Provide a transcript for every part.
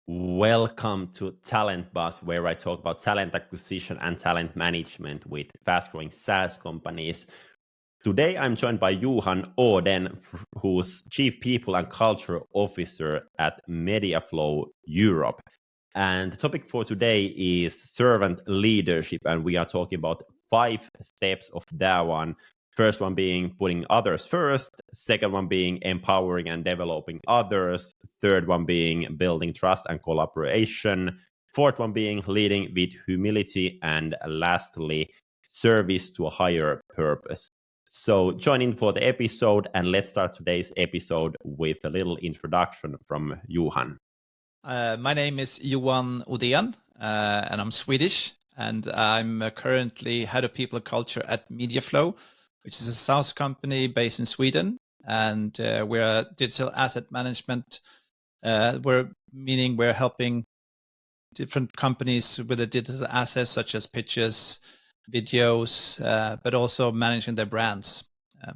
Welcome to Talent Buzz, where I talk about talent acquisition and talent management with fast-growing SaaS companies. Today, I'm joined by Johan Odén, who's Chief People and Culture Officer at Mediaflow Europe. And the topic for today is servant leadership, and we are talking about 5 steps of that one. First one being putting others first, second one being empowering and developing others, third one being building trust and collaboration, fourth one being leading with humility, and lastly, service to a higher purpose. So join in for the episode, and let's start today's episode with a little introduction from Johan. My name is Johan Odén, and I'm Swedish, and I'm currently head of people and culture at Mediaflow, which is a SaaS company based in Sweden, and we're a digital asset management. We're helping different companies with the digital assets such as pictures, videos, but also managing their brands.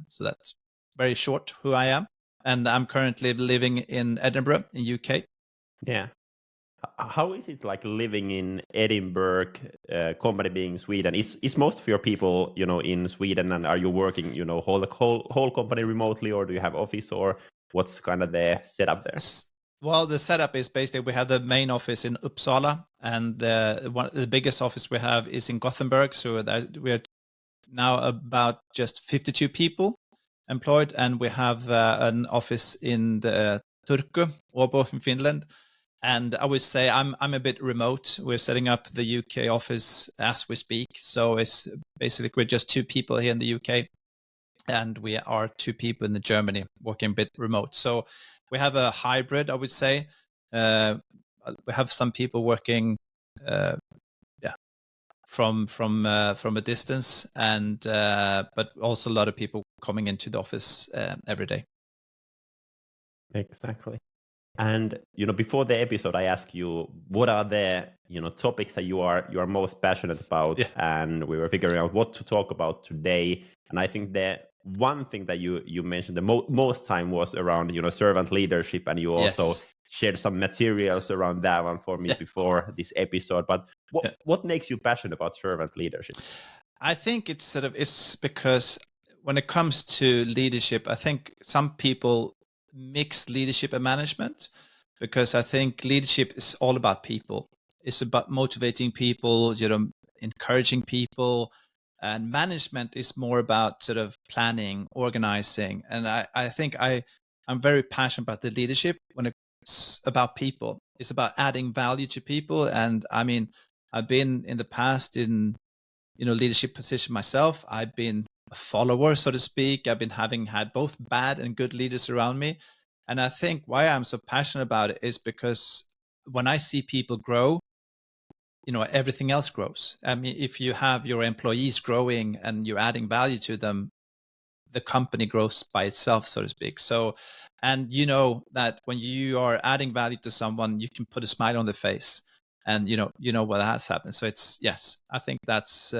So that's very short who I am, and I'm currently living in Edinburgh in UK. Yeah. How is it like living in Edinburgh, company being Sweden? Is most of your people, in Sweden, and are you working, whole company remotely, or do you have office, or what's kind of the setup there? Well, the setup is basically we have the main office in Uppsala, and the biggest office we have is in Gothenburg. So that we're now about just 52 people employed, and we have an office in the Turku, Åbo in Finland. And I would say I'm a bit remote. We're setting up the UK office as we speak. So it's basically we're just 2 people here in the UK, and we are 2 people in Germany working a bit remote. So we have a hybrid, I would say. We have some people working, from a distance, and but also a lot of people coming into the office every day. Exactly. And before the episode, I asked you what are the topics that you are most passionate about, Yeah. and we were figuring out what to talk about today. And I think the one thing that you mentioned the most time was around servant leadership, and you also Yes. shared some materials around that one for me Yeah. before this episode. But Yeah. what makes you passionate about servant leadership? I think it's because when it comes to leadership, I think some people mix leadership and management, because I think leadership is all about people. It's about motivating people, encouraging people, and management is more about sort of planning, organizing. And I think I'm very passionate about the leadership when it's about people. It's about adding value to people. And I mean, I've been in the past in leadership position myself. I've been a follower, so to speak. I've been having had both bad and good leaders around me. And I think why I'm so passionate about it is because when I see people grow, everything else grows. I mean, if you have your employees growing and you're adding value to them, the company grows by itself, so to speak. So, and that when you are adding value to someone, you can put a smile on their face, and what has happened. So it's, yes, I think that's,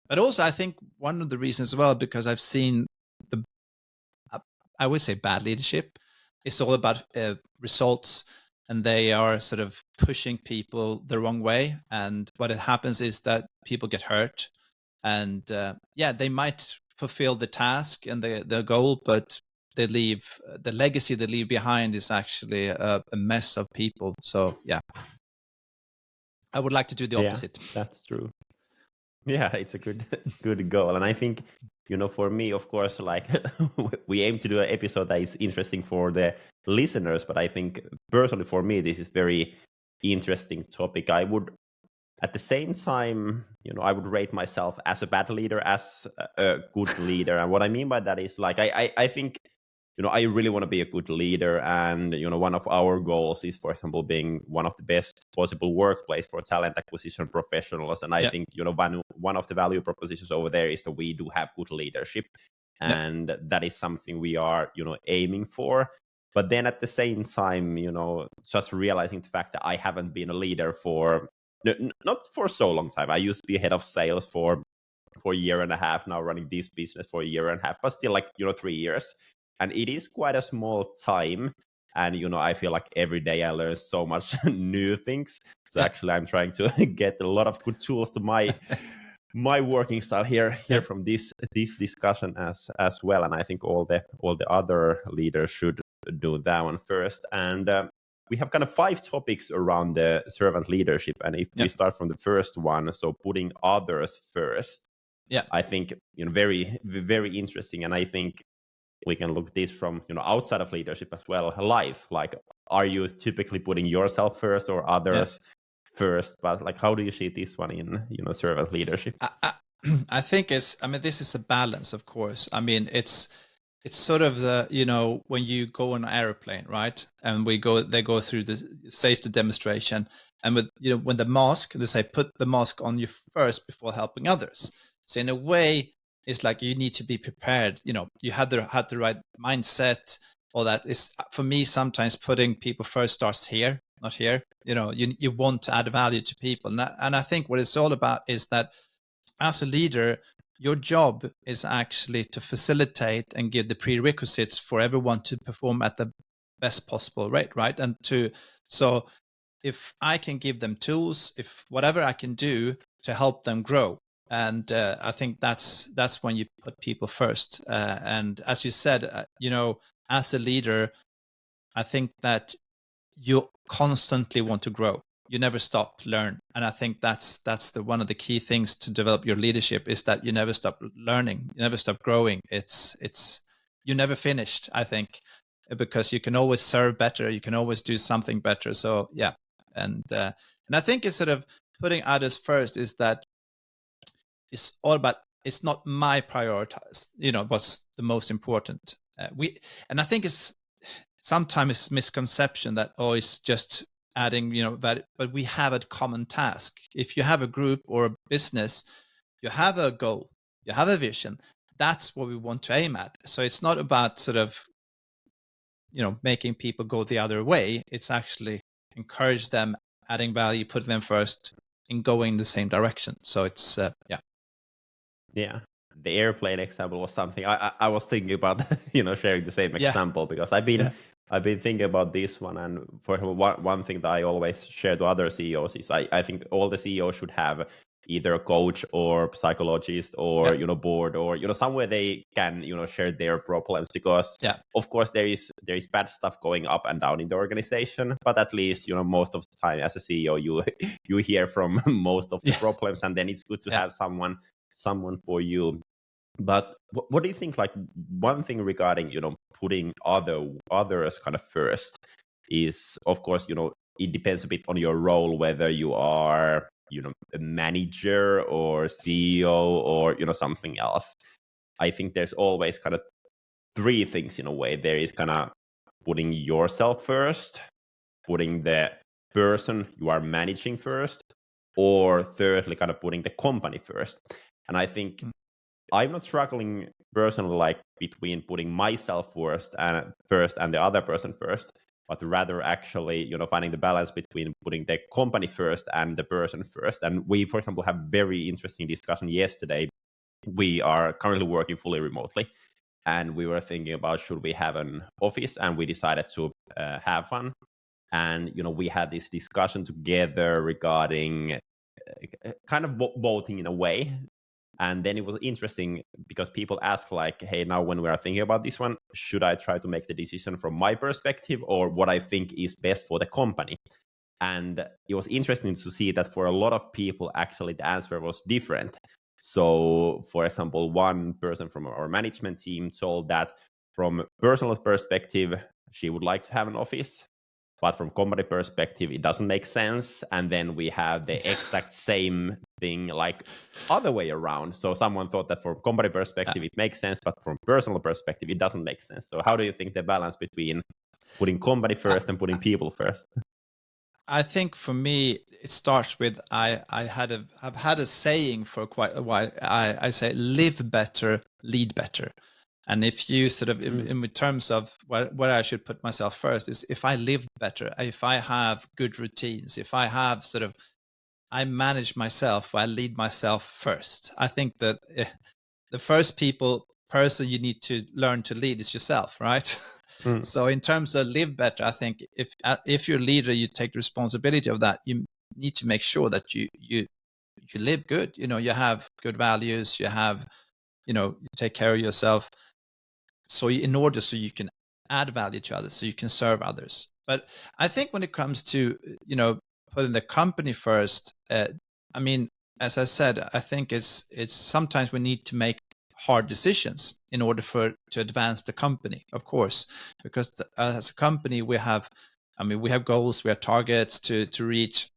but also I think one of the reasons as well, because I've seen I would say bad leadership. It's all about results, and they are sort of pushing people the wrong way. And what it happens is that people get hurt, and they might fulfill the task and the goal, but they leave the legacy they leave behind is actually a mess of people. So I would like to do the opposite. That's true. Yeah, it's a good goal. And I think, for me, of course, like we aim to do an episode that is interesting for the listeners, but I think personally for me, this is very interesting topic. I would, at the same time, I would rate myself as a bad leader, as a good leader. And what I mean by that is like, I think, I really want to be a good leader. And, one of our goals is, for example, being one of the best possible workplace for talent acquisition professionals. And I think, one of the value propositions over there is that we do have good leadership. And that is something we are, aiming for. But then at the same time, just realizing the fact that I haven't been a leader for, not for so long time. I used to be head of sales for a year and a half, now running this business for a year and a half, but still like, 3 years. And it is quite a small time. And I feel like every day I learn so much new things. So Yeah. actually I'm trying to get a lot of good tools to my working style here Yeah. from this discussion as well. And I think all the other leaders should do that one first. And we have kind of 5 topics around the servant leadership. And if Yeah. we start from the first one, so putting others first, Yeah. I think very, very interesting. And I think we can look this from outside of leadership as well, life. Like, are you typically putting yourself first or Yeah. others first? But like, how do you see this one in servant leadership? I think this is a balance, of course. I mean, it's sort of the, when you go on an airplane, right? And they go through the safety demonstration, and with, when the mask, they say, put the mask on you first before helping others. So in a way, it's like you need to be prepared. You had the right mindset. All that is, for me, sometimes putting people first starts here, not here. You want to add value to people, and I think what it's all about is that as a leader, your job is actually to facilitate and give the prerequisites for everyone to perform at the best possible rate, right? So if I can give them tools, if whatever I can do to help them grow, and I think that's when you put people first. And as you said, as a leader, I think that you constantly want to grow. You never stop learn, and I think that's the one of the key things to develop your leadership is that you never stop learning, you never stop growing. It's you never finished, I think, because you can always serve better, you can always do something better. So yeah, and I think it's sort of putting others first is that it's all about, it's not my prioritize, what's the most important. And I think it's sometimes it's misconception that, oh, it's just adding, that, but we have a common task. If you have a group or a business, you have a goal, you have a vision. That's what we want to aim at. So it's not about sort of, making people go the other way. It's actually encourage them, adding value, putting them first, and going the same direction. So it's yeah. Yeah, the airplane example was something I was thinking about, sharing the same Yeah. example, because I've been Yeah. I've been thinking about this one. And for example, one thing that I always share to other CEOs is I think all the CEOs should have either a coach or psychologist or Yeah. board, or somewhere they can share their problems, because Yeah. of course there is bad stuff going up and down in the organization, but at least most of the time as a CEO you hear from most of the Yeah. problems, and then it's good to Yeah. have someone for you. But what do you think, like, one thing regarding putting others kind of first is, of course, it depends a bit on your role, whether you are a manager or CEO or something else. I think there's always kind of 3 things in a way. There is kind of putting yourself first, putting the person you are managing first, or thirdly kind of putting the company first. And I think I'm not struggling personally, like, between putting myself first and the other person first, but rather actually, finding the balance between putting the company first and the person first. And we, for example, have very interesting discussion yesterday. We are currently working fully remotely, and we were thinking about should we have an office, and we decided to have one. And we had this discussion together regarding kind of voting in a way. And then it was interesting because people ask, like, hey, now when we are thinking about this one, should I try to make the decision from my perspective or what I think is best for the company? And it was interesting to see that for a lot of people, actually, the answer was different. So, for example, one person from our management team told that from a personal perspective, she would like to have an office, but from company perspective, it doesn't make sense. And then we have the exact same thing, like, other way around. So someone thought that from company perspective, it makes sense, but from personal perspective, it doesn't make sense. So how do you think the balance between putting company first and putting people first? I think for me, it starts with I've had a saying for quite a while. I say live better, lead better. And if you sort of in terms of where I should put myself first is if I live better, if I have good routines, if I have sort of I manage myself, I lead myself first. I think that the first person you need to learn to lead is yourself, right? Mm. So in terms of live better, I think if you're a leader, you take responsibility of that. You need to make sure that you live good. You have good values. You take care of yourself. So so you can add value to others, so you can serve others. But I think when it comes to putting the company first, I mean, as I said, I think it's sometimes we need to make hard decisions in order to advance the company, of course, because as a company we have goals, we have targets to reach,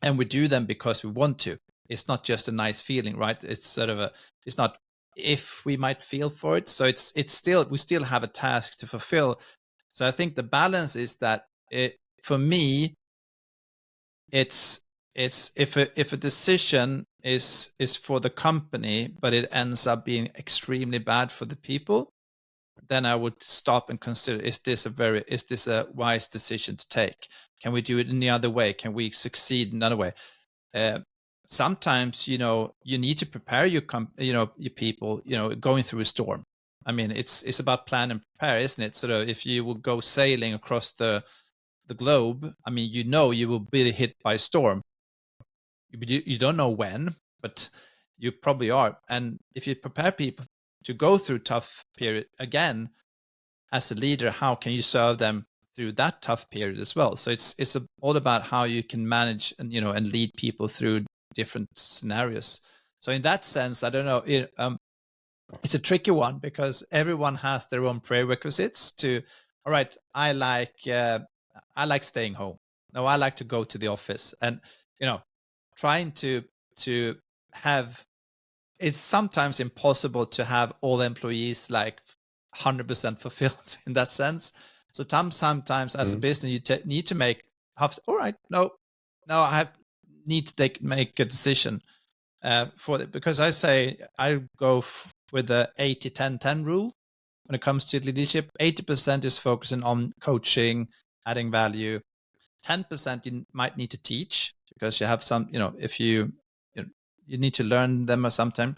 and we do them because we want to. It's not just a nice feeling, right? It's sort of it's not if we might feel for it. So we still have a task to fulfill. So I think the balance is that for me, it's if a decision is for the company, but it ends up being extremely bad for the people, then I would stop and consider, is this a wise decision to take? Can we do it in the other way? Can we succeed in another way? Sometimes, you need to prepare your people, going through a storm. I mean, it's about plan and prepare, isn't it? Sort of, if you will go sailing across the globe, I mean, you will be hit by a storm. You don't know when, but you probably are. And if you prepare people to go through tough period again, as a leader, how can you serve them through that tough period as well? So it's all about how you can manage and lead people through different scenarios. So in that sense, I don't know. It's a tricky one because everyone has their own prerequisites to. All right, I like staying home. No, I like to go to the office, and trying to have. It's sometimes impossible to have all employees like 100% fulfilled in that sense. So sometimes as a business, you need to make all right, no, I need to make a decision for it, because I go with the 80-10-10 rule when it comes to leadership. 80% is focusing on coaching, adding value. 10% you might need to teach, because you have some, if you need to learn them or sometime.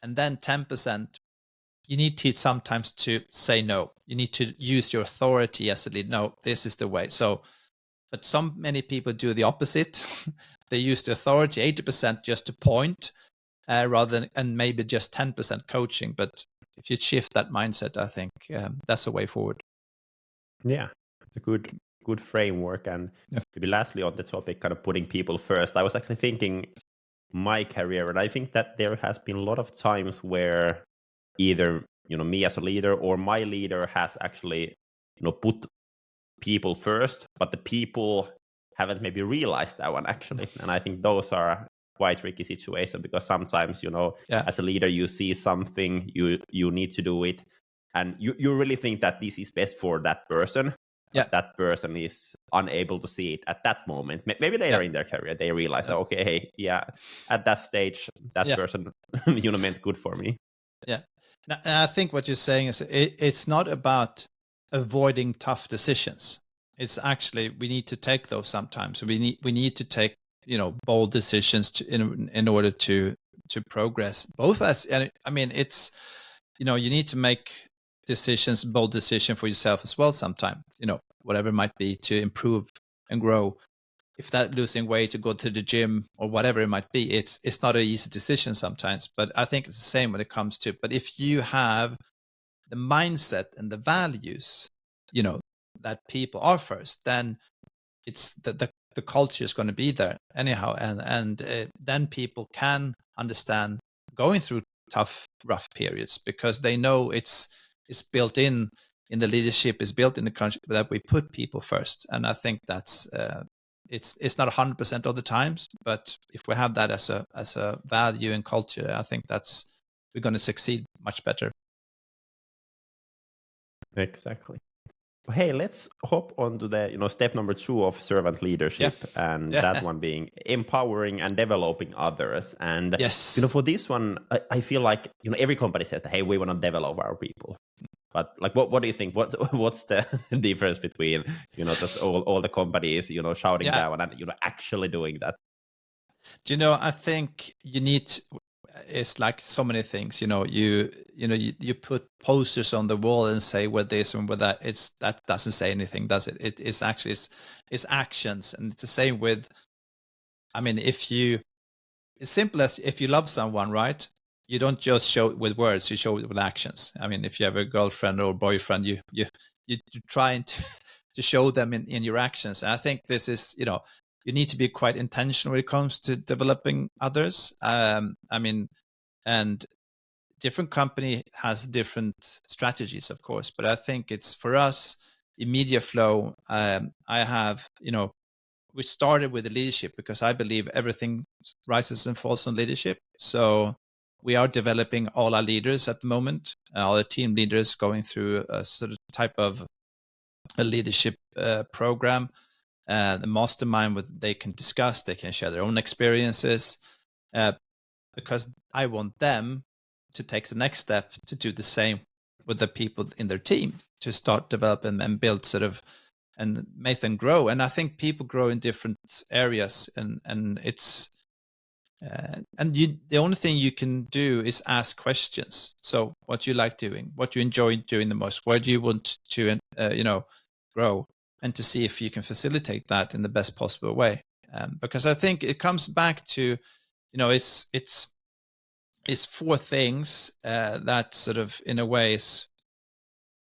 And then 10%, you need to sometimes to say no. You need to use your authority as a leader. No, this is the way. So, but many people do the opposite. They use the authority 80% just to point, rather than, and maybe just 10% coaching. But if you shift that mindset, I think that's a way forward. Yeah, it's a good framework. And maybe lastly on the topic, kind of putting people first, I was actually thinking my career, and I think that there has been a lot of times where either me as a leader or my leader has actually put people first, but the people haven't maybe realized that one actually. And I think those are quite tricky situations, because sometimes as a leader you see something, you need to do it, and you really think that this is best for that person. But that person is unable to see it at that moment. Maybe later in their career they realize, okay, hey, at that stage that person meant good for me. Yeah. And I think what you're saying is it's not about avoiding tough decisions. It's actually, we need to take those sometimes. We need to take bold decisions in order to progress. Both I mean, it's you need to make bold decision for yourself as well sometimes. Whatever it might be, to improve and grow. If that losing weight, to go to the gym or whatever it might be, it's not an easy decision sometimes. But I think it's the same when it comes to. But if you have the mindset and the values, that people are first, then it's the culture is going to be there anyhow, and then people can understand going through tough, rough periods, because they know it's built in the leadership, is built in the country, that we put people first. And I think that's it's not 100% of the times, but if we have that as a value and culture, I think we're going to succeed much better. Exactly. Hey, let's hop on to the step number 2 of servant leadership, and that one being empowering and developing others. And for this one, I feel like every company says, hey, we want to develop our people. But like, what do you think? What's the difference between just all the companies shouting down and actually doing that? I think you need it's like so many things. You put posters on the wall and say with this and with that. That doesn't say anything, does it? It's actually it's actions, and it's the same with. I mean, it's simple as if you love someone, right? You don't just show it with words; you show it with actions. I mean, if you have a girlfriend or boyfriend, you're trying to show them in your actions. And I think this is, you need to be quite intentional when it comes to developing others. I mean, and different company has different strategies, of course, but I think it's for us in Mediaflow. I have, we started with the leadership because I believe everything rises and falls on leadership. So we are developing all our leaders at the moment, all the team leaders going through a sort of type of a leadership program, the mastermind with they can discuss, they can share their own experiences, because I want them to take the next step to do the same with the people in their team, to start developing and build sort of and make them grow. And I think people grow in different areas, and it's the only thing you can do is ask questions. So what you like doing, what you enjoy doing the most, where do you want to grow, and to see if you can facilitate that in the best possible way. Because I think it comes back to, it's four things that sort of in a way is,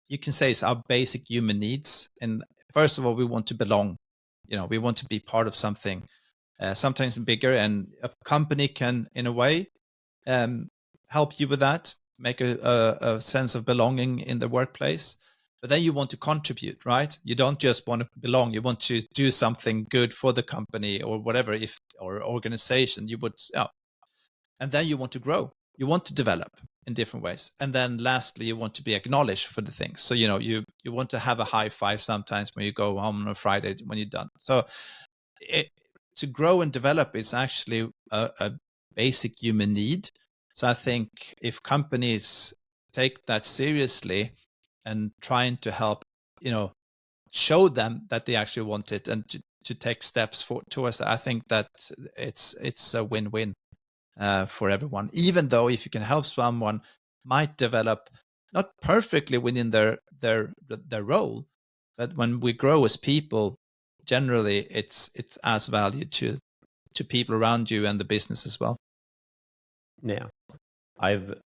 you can say, it's our basic human needs. And first of all, we want to belong. We want to be part of something, sometimes bigger, and a company can, in a way, help you with that, make a sense of belonging in the workplace. But then you want to contribute, right? You don't just want to belong. You want to do something good for the company or whatever, or organization. And then you want to grow. You want to develop in different ways. And then lastly, you want to be acknowledged for the things. So, you want to have a high five sometimes when you go home on a Friday when you're done. So to grow and develop is actually a basic human need. So I think if companies take that seriously and trying to help, show them that they actually want it, and to take steps towards that, I think that it's a win-win for everyone. Even though if you can help someone might develop not perfectly within their role, but when we grow as people, generally it adds value to people around you and the business as well. Yeah, I've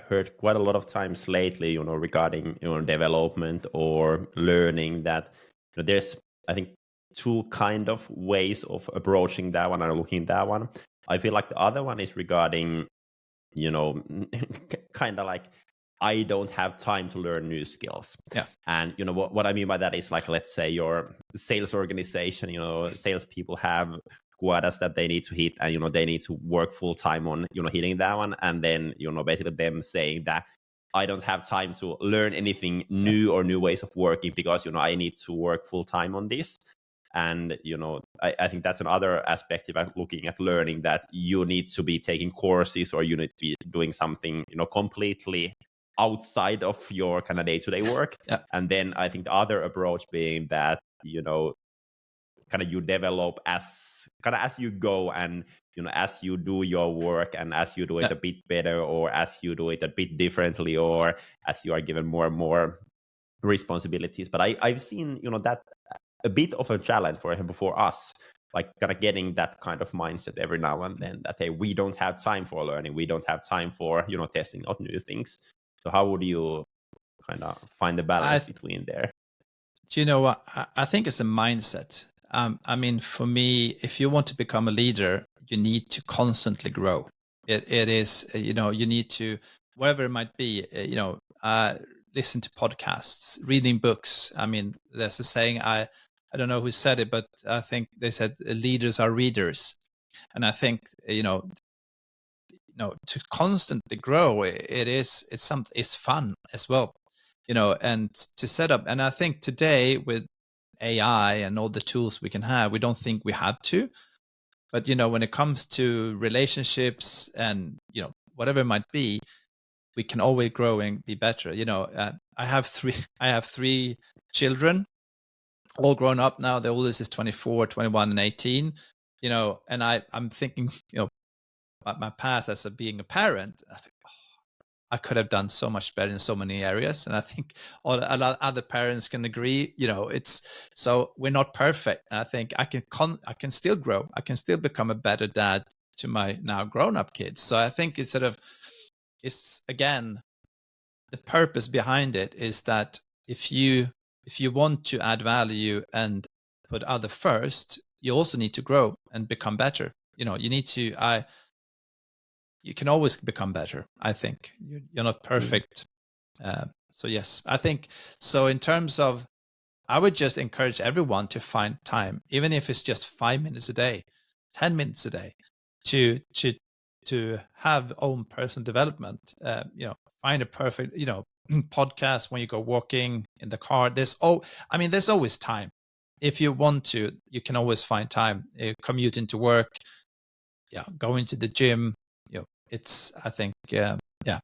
heard quite a lot of times lately, regarding development or learning, that there's, I think, two kind of ways of approaching that one or looking at that one. I feel like the other one is regarding, kind of like, I don't have time to learn new skills. Yeah. And what I mean by that is, like, let's say your sales organization, salespeople have quotas that they need to hit, and they need to work full time on hitting that one. And then basically them saying that I don't have time to learn anything new or new ways of working because I need to work full time on this. And I think that's another aspect if I'm looking at learning, that you need to be taking courses, or you need to be doing something completely outside of your kind of day-to-day work. Yeah. And then I think the other approach being that kind of you develop as you go, and as you do your work, and as you do it a bit better, or as you do it a bit differently, or as you are given more and more responsibilities. But I've seen that a bit of a challenge for us, like kind of getting that kind of mindset every now and then, that hey, we don't have time for learning, we don't have time for testing out new things. So how would you kind of find the balance between there? Do you know what? I think it's a mindset. I mean, for me, if you want to become a leader, you need to constantly grow. It is, you need to, whatever it might be, listen to podcasts, reading books. I mean, there's a saying, I don't know who said it, but I think they said leaders are readers. And I think, to constantly grow, it's fun as well, and to set up. And I think today with AI and all the tools we can have, we don't think we have to. But when it comes to relationships and whatever it might be, we can always grow and be better. I have three children, all grown up now. The oldest is 24, 21, and 18. And I'm thinking, my past as being a parent, I think, I could have done so much better in so many areas. And I think a lot other parents can agree, it's, so we're not perfect. And I think I can still grow. I can still become a better dad to my now grown up kids. So I think it's again, the purpose behind it is that if you want to add value and put other first, you also need to grow and become better. You need to, you can always become better. I think you're not perfect. So yes, I think so. In terms of, I would just encourage everyone to find time, even if it's just 5 minutes a day, 10 minutes a day, to have own personal development. Find a perfect, podcast when you go walking in the car. There's always time. If you want to, you can always find time. Commute into work, going to the gym. It's, I think, yeah. Yeah,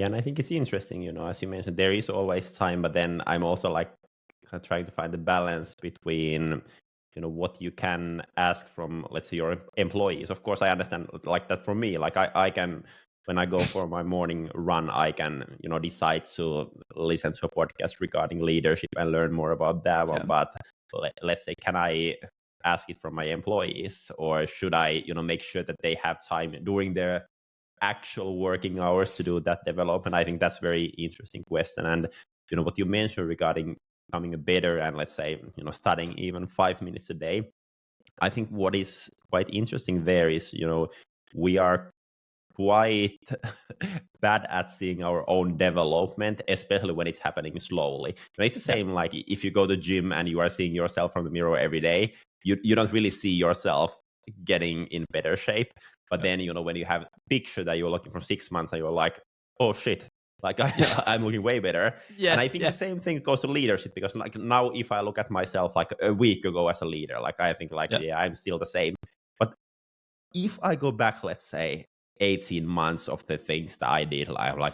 and I think it's interesting, as you mentioned, there is always time, but then I'm also like kind of trying to find the balance between, what you can ask from, let's say, your employees. Of course, I understand like that for me, like I can, when I go for my morning run, I can, decide to listen to a podcast regarding leadership and learn more about that one. Yeah. But let's say, can I ask it from my employees, or should I, make sure that they have time during their actual working hours to do that development? I think that's very interesting question. And what you mentioned regarding becoming a better and, let's say, studying even 5 minutes a day, I think what is quite interesting there is, we are quite bad at seeing our own development, especially when it's happening slowly. It's the same like if you go to the gym and you are seeing yourself from the mirror every day, you don't really see yourself getting in better shape. But then, when you have a picture that you're looking for 6 months and you're like, oh shit, like I'm looking way better. Yeah, and I think the same thing goes to leadership, because like now if I look at myself like a week ago as a leader, like I think like, I'm still the same. But if I go back, let's say 18 months of the things that I did, I'm like,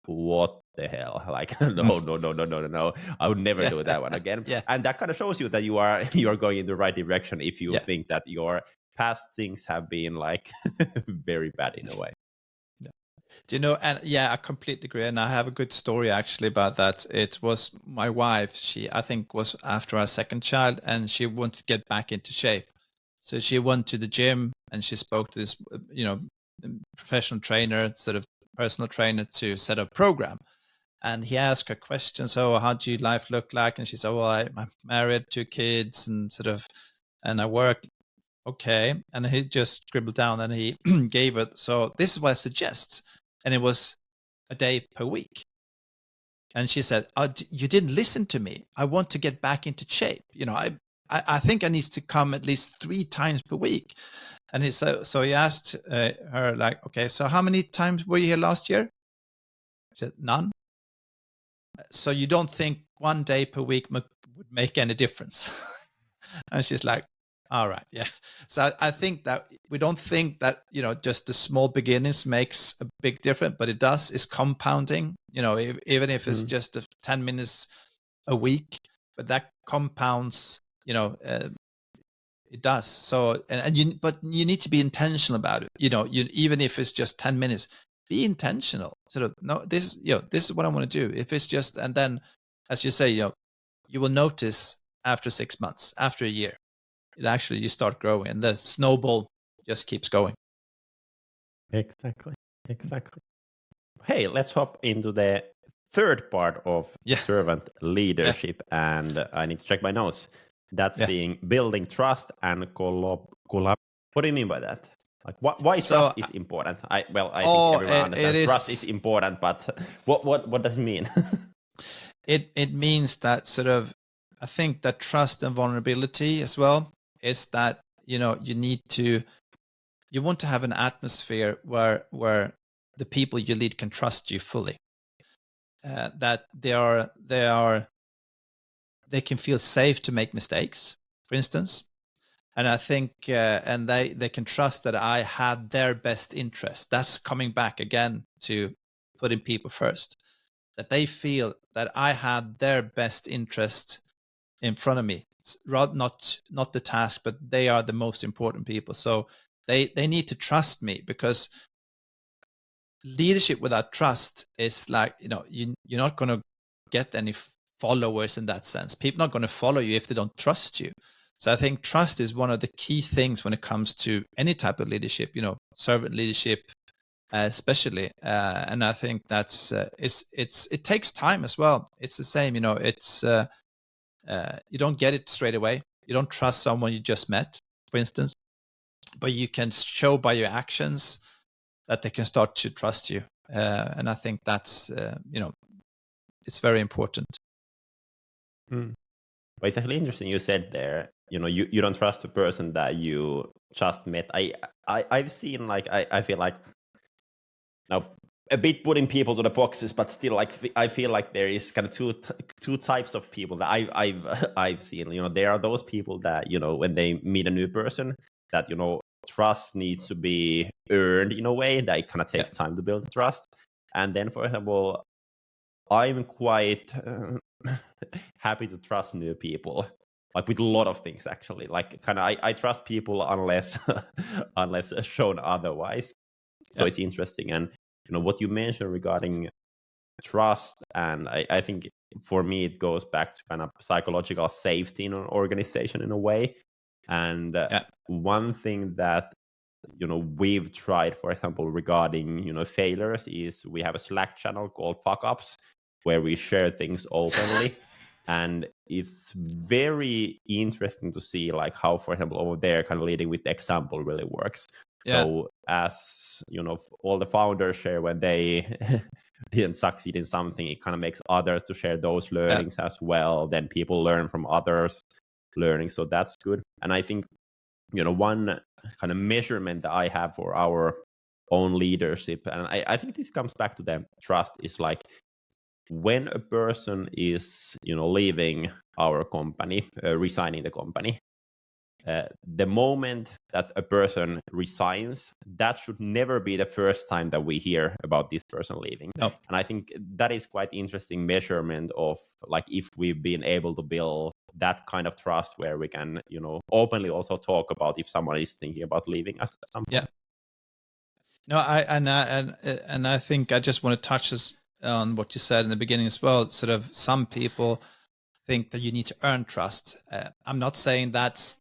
what the hell? Like, no. I would never do that one again. Yeah. And that kind of shows you that you're going in the right direction if you think that your past things have been like very bad in a way. Do you know? And I completely agree. And I have a good story actually about that. It was my wife. She, I think, was after our second child, and she wanted to get back into shape. So she went to the gym and she spoke to this, professional trainer, sort of personal trainer, to set up a program. And he asked her questions. So how do your life look like? And she said, well, I'm married, 2 kids, and and I work. Okay. And he just scribbled down and he gave it. So this is what I suggest. And it was a day per week. And she said, you didn't listen to me. I want to get back into shape. I think I need to come at least 3 times per week. And he said, so he asked her, like, okay, so how many times were you here last year? She said, none. So you don't think 1 day per week would make any difference? And she's like, all right, yeah. So I think that we don't think that, just the small beginnings makes a big difference, but it does. It's compounding, even if it's just 10 minutes a week, but that compounds, it does. So, but you need to be intentional about it. Even if it's just 10 minutes, be intentional. Sort of, no, this is what I want to do. If it's just, and then, as you say, you will notice after 6 months, after a year, you start growing, and the snowball just keeps going. Exactly. Hey, let's hop into the third part of servant leadership, and I need to check my notes. That's being building trust and collab. What do you mean by that? Like, why trust is important? I think everyone understands trust is important, but what does it mean? It means that sort of, I think that trust and vulnerability as well is that, you want to have an atmosphere where the people you lead can trust you fully, that they can feel safe to make mistakes, for instance. And I think, and they can trust that I had their best interest. That's coming back again to putting people first, that they feel that I had their best interest in front of me, not the task, but they are the most important people. So They need to trust me, because leadership without trust is like, you're not going to get any followers in that sense. People are not going to follow you if they don't trust you. So I think trust is one of the key things when it comes to any type of leadership, servant leadership, especially. And I think that's it takes time as well. It's the same, it's you don't get it straight away. You don't trust someone you just met, for instance, but you can show by your actions that they can start to trust you. And I think that's, it's very important. Mm. But it's actually interesting you said there, you don't trust the person that you just met. I've seen, like, I feel like now a bit putting people to the boxes, but still, like, I feel like there is kind of two types of people that I've seen. There are those people that, when they meet a new person, that, trust needs to be earned in a way, that it kind of takes time to build trust. And then, for example, I'm quite happy to trust new people, like with a lot of things, actually. Like, kind of, I trust people unless unless shown otherwise. So it's interesting. And what you mentioned regarding trust, and I think for me it goes back to kind of psychological safety in an organization in a way. And one thing that we've tried, for example, regarding failures, is we have a Slack channel called Fuck Ups, where we share things openly. And it's very interesting to see, like, how, for example, over there, kind of leading with the example really works. So as all the founders share when they didn't succeed in something, it kind of makes others to share those learnings as well. Then people learn from others learning, so that's good. And I think one kind of measurement that I have for our own leadership, and I think this comes back to the trust, is like, when a person is leaving our company, resigning the company, the moment that a person resigns, that should never be the first time that we hear about this person leaving. No. And I think that is quite interesting measurement of, like, if we've been able to build that kind of trust where we can openly also talk about if someone is thinking about leaving us at some point. No, I think I just want to touch on what you said in the beginning as well. Sort of, some people think that you need to earn trust. I'm not saying that's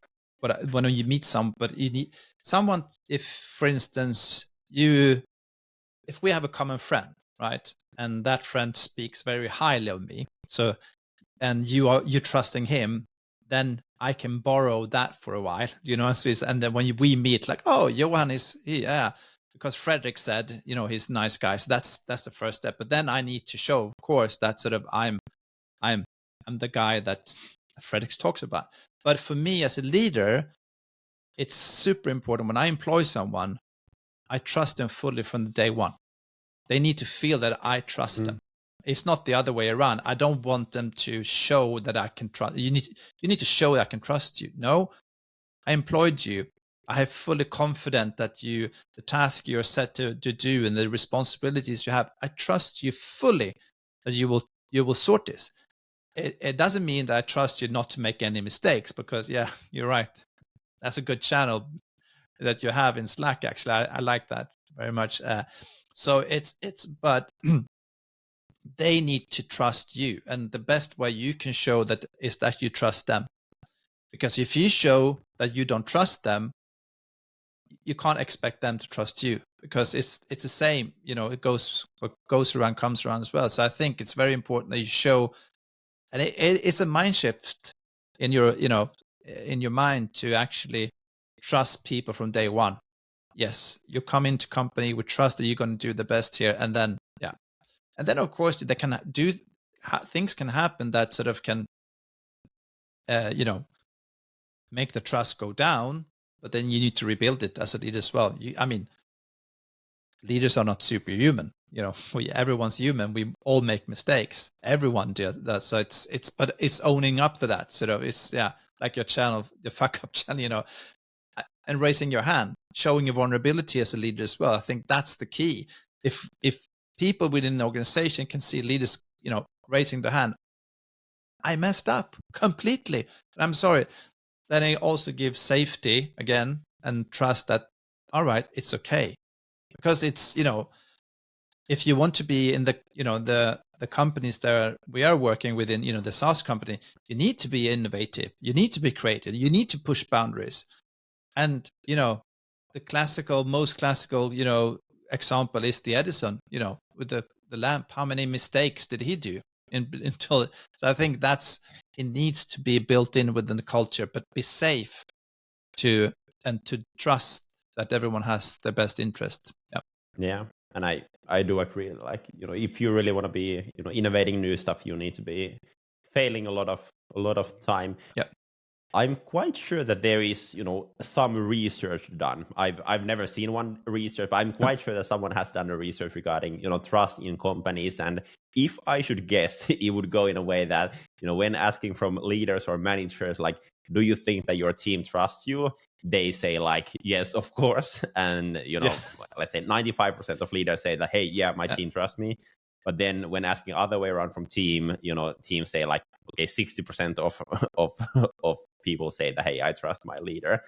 when you meet but you need someone. If, for instance, if we have a common friend, right, and that friend speaks very highly of me, so, and you're trusting him, then I can borrow that for a while, and then when we meet, like, oh, Johan is here, because Frederick said, he's a nice guy. So that's the first step. But then I need to show, of course, that sort of I'm the guy that Frederick talks about. But for me as a leader, it's super important when I employ someone, I trust them fully from the day one. They need to feel that I trust them. It's not the other way around. I don't want them to show that I can trust. You need to show that I can trust you. No, I employed you. I have fully confident that the task you're set to do and the responsibilities you have, I trust you fully that you will sort this. It doesn't mean that I trust you not to make any mistakes, because you're right. That's a good channel that you have in Slack. Actually, I like that very much. So but they need to trust you, and the best way you can show that is that you trust them. Because if you show that you don't trust them, you can't expect them to trust you, because it's the same. What goes around comes around as well. So I think it's very important that you show, and it's a mind shift in your mind to actually trust people from day one. Yes, you come into company with trust that you're going to do the best here, and then of course they can things can happen that sort of can make the trust go down, but then you need to rebuild it as a leader as well. Leaders are not superhuman. Everyone's human. We all make mistakes. Everyone does that. So but it's owning up to that. Sort of, it's like your channel, the Fuck Up channel, and raising your hand, showing your vulnerability as a leader as well. I think that's the key. If people within the organization can see leaders, raising their hand, I messed up completely, I'm sorry. Then it also gives safety again and trust that all right, it's okay. Because it's, if you want to be in the, the companies that we are working within, the SaaS company, you need to be innovative. You need to be creative. You need to push boundaries. And, the most classical, example is the Edison, with the lamp. How many mistakes did he do until? So I think it needs to be built in within the culture, but be safe to trust that everyone has their best interest. Yeah. Yeah, and I do agree. Like, if you really want to be, innovating new stuff, you need to be failing a lot of time. Yeah. I'm quite sure that there is, some research done. I've never seen one research, but I'm quite sure that someone has done a research regarding, trust in companies. And if I should guess, it would go in a way that, when asking from leaders or managers, like, do you think that your team trusts you? They say like, yes, of course. And, Yeah. let's say 95% of leaders say that, hey, yeah, my Yeah. team trusts me. But then when asking other way around from team, teams say like, okay, 60% of of people say that, hey, I trust my leader.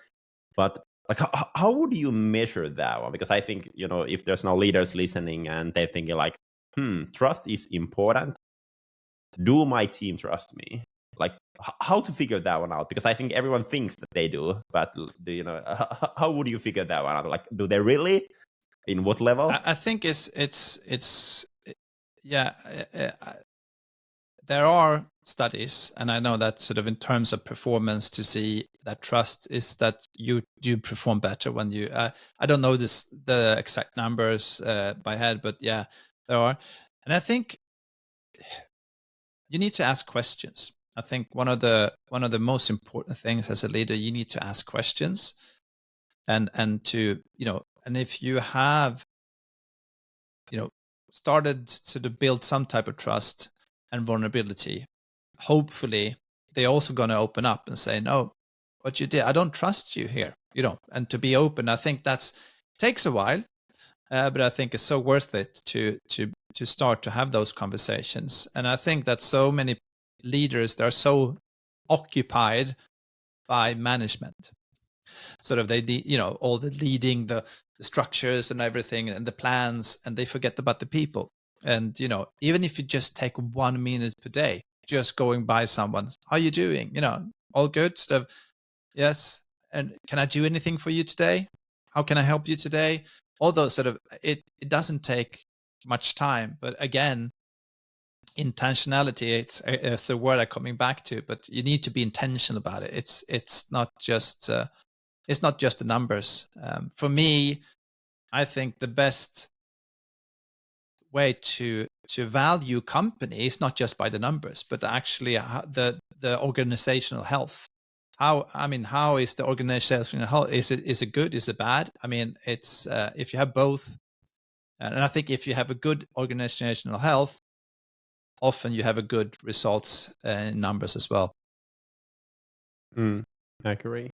But like, how would you measure that one? Because I think, if there's no leaders listening and they're thinking like, trust is important. Do my team trust me? Like, how to figure that one out? Because I think everyone thinks that they do, but how would you figure that one out? Like, do they really? In what level? I think yeah. There are studies, and I know that sort of in terms of performance, to see that trust is that you do perform better when you. I don't know the exact numbers by head, but yeah, there are, and I think you need to ask questions. I think one of the most important things as a leader, you need to ask questions, and to and if you have started to build some type of trust and vulnerability, hopefully they're also going to open up and say, no, what you did, I don't trust you here, and to be open. I think takes a while, but I think it's so worth it to start to have those conversations. And I think that so many leaders, they're so occupied by management, sort of all the leading the structures and everything and the plans, and they forget about the people. And even if you just take 1 minute per day, just going by someone, how you doing, all good, sort of, yes, and can I do anything for you today, how can I help you today, all those sort of, it doesn't take much time. But again, intentionality, it's a word I'm coming back to, but you need to be intentional about it. It's not just the numbers. For me, I think the best way to value company is not just by the numbers, but actually the organizational health. How is the organizational health? Is it good? Is it bad? I mean, it's if you have both, and I think if you have a good organizational health, often you have a good results in numbers as well. Agree.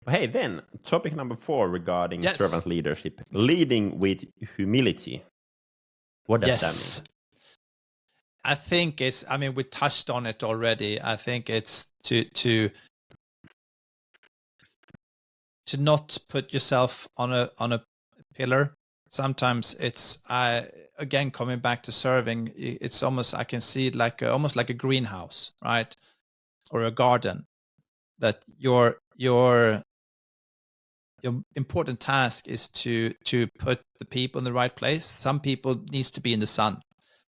Hey, then topic number 4 regarding Yes. servant leadership: leading with humility. What does that mean? I think we touched on it already. I think it's to not put yourself on a pillar. Sometimes it's again, coming back to serving, it's almost, I can see it almost like a greenhouse, right? Or a garden, that your important task is to put the people in the right place. Some people needs to be in the sun.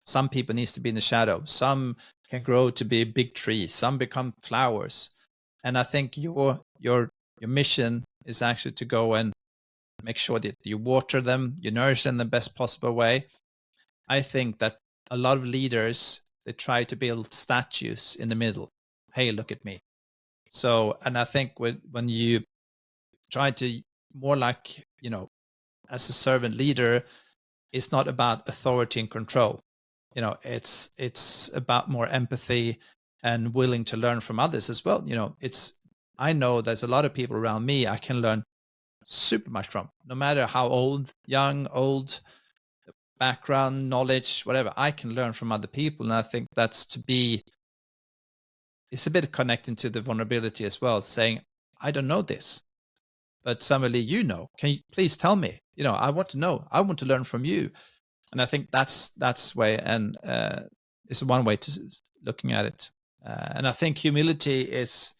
Some people needs to be in the shadow. Some can grow to be big trees. Some become flowers. And I think your mission is actually to go and make sure that you water them, you nourish them in the best possible way. I think that a lot of leaders, they try to build statues in the middle. Hey, look at me. So, and I think when you try to more like, as a servant leader, it's not about authority and control. It's about more empathy and willing to learn from others as well. I know there's a lot of people around me I can learn super much from, no matter how old, background, knowledge, whatever. I can learn from other people. And I think it's a bit connecting to the vulnerability as well, saying, I don't know this. but somebody, can you please tell me? I want to know. I want to learn from you. And I think that's way, and it's one way to looking at it. And I think humility is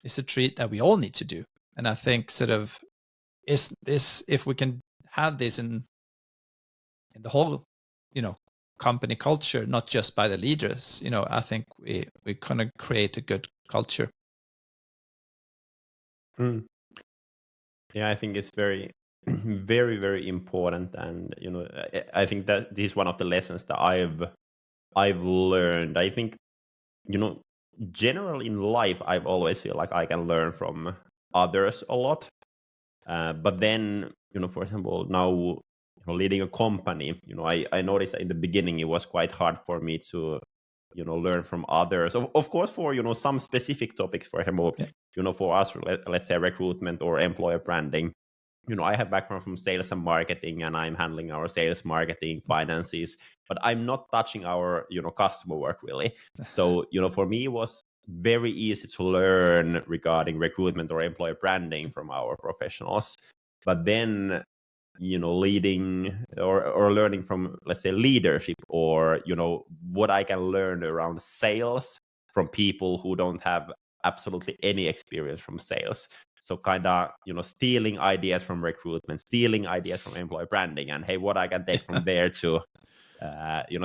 a trait that we all need to do. And I think sort of is this, if we can have this in the whole, company culture, not just by the leaders, I think we kind of create a good culture. Yeah, I think it's very, very, very important, and I think that this is one of the lessons that I've learned. I think generally in life, I've always feel like I can learn from others a lot. But then, for example, now leading a company, I noticed that in the beginning it was quite hard for me to learn from others. Of course, for some specific topics, for example, for us, let's say recruitment or employer branding. I have background from sales and marketing, and I'm handling our sales, marketing, finances, but I'm not touching our customer work really. So for me it was very easy to learn regarding recruitment or employer branding from our professionals. But then leading or learning from, let's say, leadership, or what I can learn around sales from people who don't have absolutely any experience from sales. So kind of stealing ideas from recruitment, stealing ideas from employer branding, and hey, what I can take from there to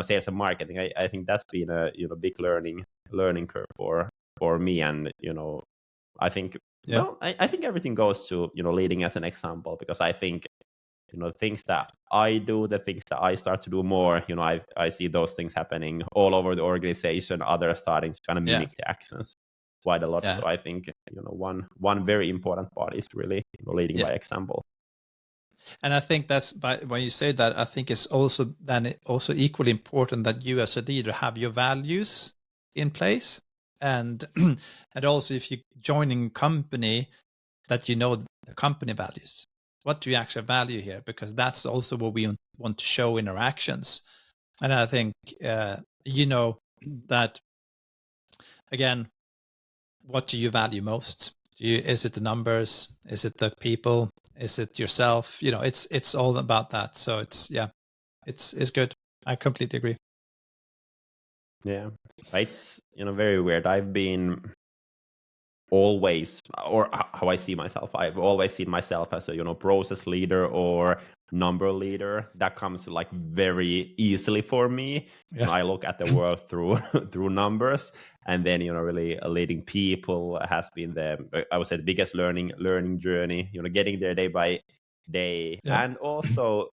sales and marketing. I think that's been a big learning curve for me. And I think I think everything goes to leading as an example, because I think things that I do, the things that I start to do more, I see those things happening all over the organization, others starting to kind of mimic the actions quite a lot. So I think one very important part is really leading by example. And I think that's when you say that, I think it's also equally important that you as a leader have your values in place, and and also if you're joining a company, that the company values. What do you actually value here? Because that's also what we want to show in our actions. And I think that, again, what do you value most? Is it the numbers? Is it the people? Is it yourself? It's all about that. So it's good. I completely agree. Yeah, it's very weird. I've been always, or how I see myself, I've always seen myself as a process leader or number leader. That comes like very easily for me. I look at the world through through numbers, and then really leading people has been I would say the biggest learning journey. Getting there day by day, and also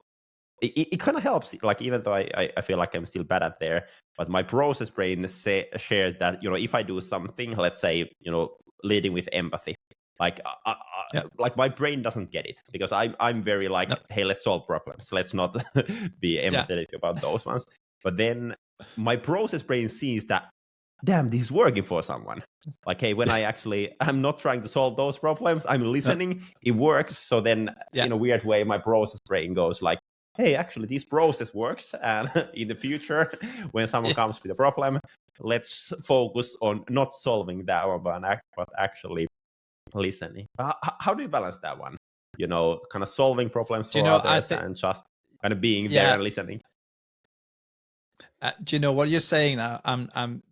it kind of helps. Like, even though I feel like I'm still bad at there, but my process brain shares that if I do something, let's say leading with empathy, like like my brain doesn't get it, because I'm very like, hey, let's solve problems, let's not be empathetic about those ones. But then my process brain sees that, damn, this is working for someone. Like, hey, when I'm not trying to solve those problems, I'm listening, it works. So then in a weird way, my process brain goes like, hey, actually this process works, and in the future when someone comes with a problem, let's focus on not solving that one, but actually listening. How do you balance that one? Kind of solving problems for others and just kind of being there and listening. Do you know what you're saying now?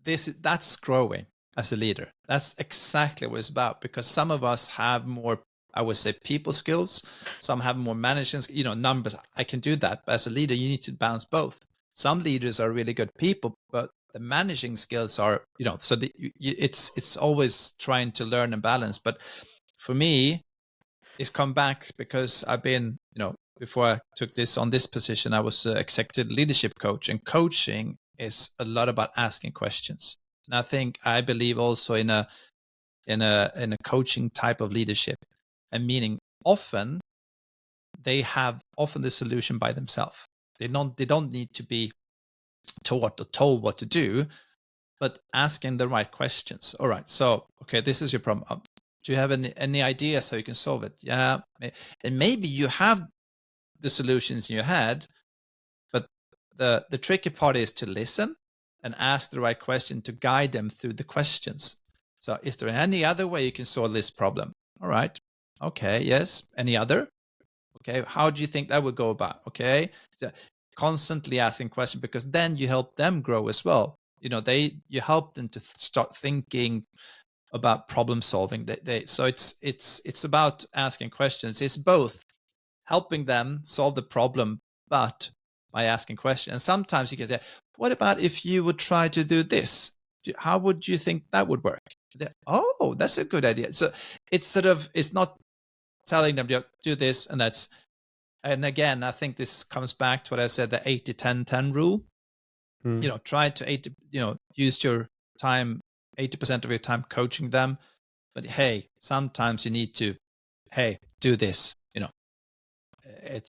That's growing as a leader. That's exactly what it's about, because some of us have more, I would say, people skills. Some have more management, numbers. I can do that. But as a leader, you need to balance both. Some leaders are really good people, but the managing skills are, so it's always trying to learn and balance. But for me, it's come back because I've been, before I took this position, I was an executive leadership coach, and coaching is a lot about asking questions. And I believe also in a coaching type of leadership, and meaning often they have the solution by themselves. They don't need to be taught or told what to do, but asking the right questions. All right, so okay, this is your problem. Do you have any ideas how you can solve it? Yeah, and maybe you have the solutions in your head, but the tricky part is to listen and ask the right question to guide them through the questions. So is there any other way you can solve this problem? All right, Okay, yes. Any other? Okay, how do you think that would go about? Okay, so constantly asking questions, because then you help them grow as well. You help them to start thinking about problem solving. So it's about asking questions. It's both helping them solve the problem, but by asking questions. And sometimes you can say, "What about if you would try to do this? How would you think that would work?" Oh, that's a good idea. So it's not telling them, do this and that's. And again, I think this comes back to what I said, the 80-10-10 rule. Mm. Try to use your time, 80% of your time coaching them. But hey, sometimes you need to, hey, do this.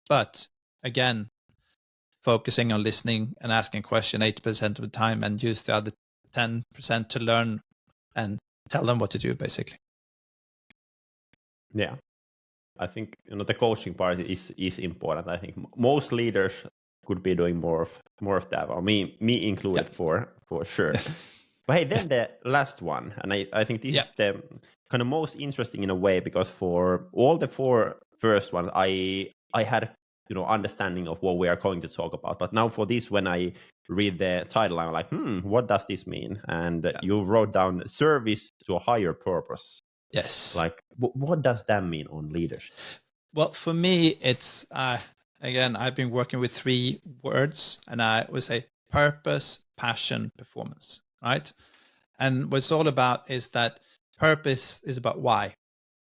But again, focusing on listening and asking question 80% of the time, and use the other 10% to learn and tell them what to do, basically. Yeah. I think the coaching part is important. I think most leaders could be doing more of that, or me included, Yeah. for sure. But hey, then the last one, and I think this Yeah. is the kind of most interesting in a way, because for all the four first ones, I had understanding of what we are going to talk about. But now for this, when I read the title, I'm like, what does this mean? And you wrote down service to a higher purpose. Yes. Like, what does that mean on leadership? Well, for me, it's again, I've been working with 3 words, and I would say purpose, passion, performance, right? And what it's all about is that purpose is about why.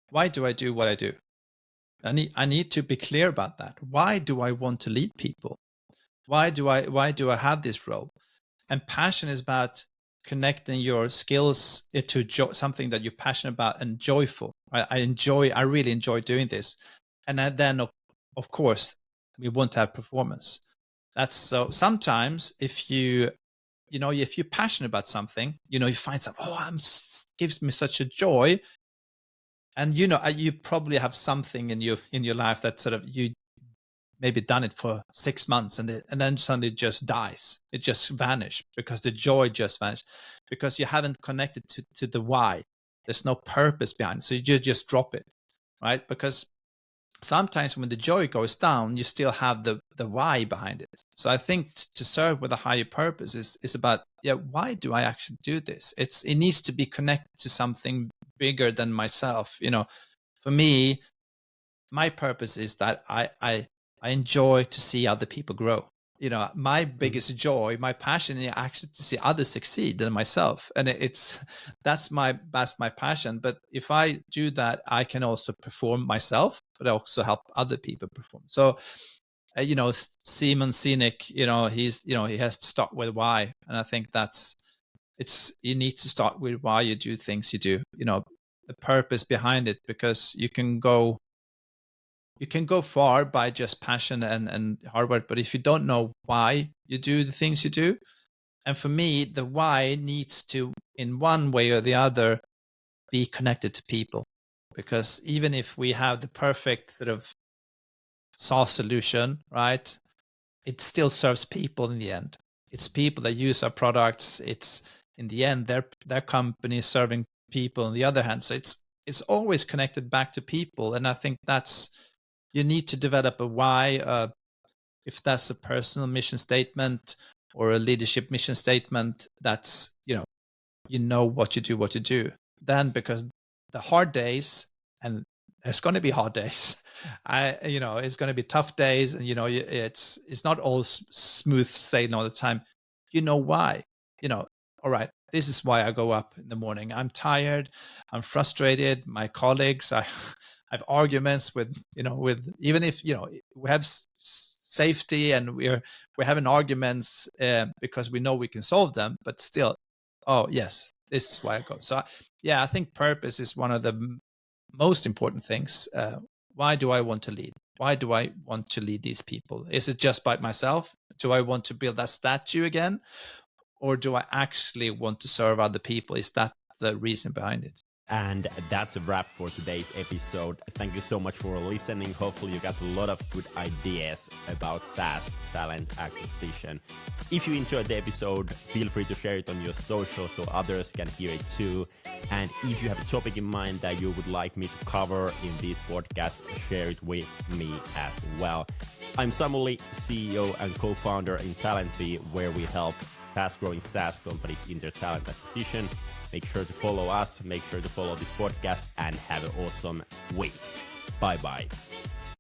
Why do I do what I do? I need to be clear about that. Why do I want to lead people? Why do I have this role? And passion is about connecting your skills to something that you're passionate about and joyful. I really enjoy doing this. And then of course we want to have performance. That's so sometimes if if you're passionate about something, you find something, gives me such a joy. And you probably have something in your life that sort of you maybe done it for 6 months, and then suddenly it just dies. It just vanished because the joy just vanished, because you haven't connected to the why. There's no purpose behind it. So you just drop it, right? Because sometimes when the joy goes down, you still have the why behind it. So I think to serve with a higher purpose is about, why do I actually do this? It needs to be connected to something bigger than myself. For me, my purpose is that I enjoy to see other people grow. My biggest joy, my passion is actually to see others succeed than myself. And that's my passion. But if I do that, I can also perform myself, but I also help other people perform. So, Simon Sinek, he has to start with why. And I think you need to start with why you do things you do, the purpose behind it, because you can go far by just passion and hard work. But if you don't know why you do the things you do, and for me, the why needs to, in one way or the other, be connected to people. Because even if we have the perfect sort of SaaS solution, right, it still serves people in the end. It's people that use our products. It's in the end their company serving people on the other hand. So it's always connected back to people. And I think you need to develop a why, if that's a personal mission statement or a leadership mission statement. That's what you do. Then, because the hard days, and there's going to be hard days, it's going to be tough days, and it's not all smooth sailing all the time. Why? All right, this is why I go up in the morning. I'm tired, I'm frustrated, my colleagues, I have arguments with even if we have safety, and we're having arguments because we know we can solve them, but still, oh yes, this is why I go. So I think purpose is one of the most important things. Why do I want to lead? Why do I want to lead these people? Is it just by myself? Do I want to build that statue again? Or do I actually want to serve other people? Is that the reason behind it? And that's a wrap for today's episode. Thank you so much for listening. Hopefully you got a lot of good ideas about SaaS talent acquisition. If you enjoyed the episode, feel free to share it on your social so others can hear it too. And if you have a topic in mind that you would like me to cover in this podcast, share it with me as well. I'm Samuli, CEO and co-founder in TalentBee, where we help fast-growing SaaS companies in their talent acquisition. Make sure to follow us, make sure to follow this podcast, and have an awesome week. Bye-bye.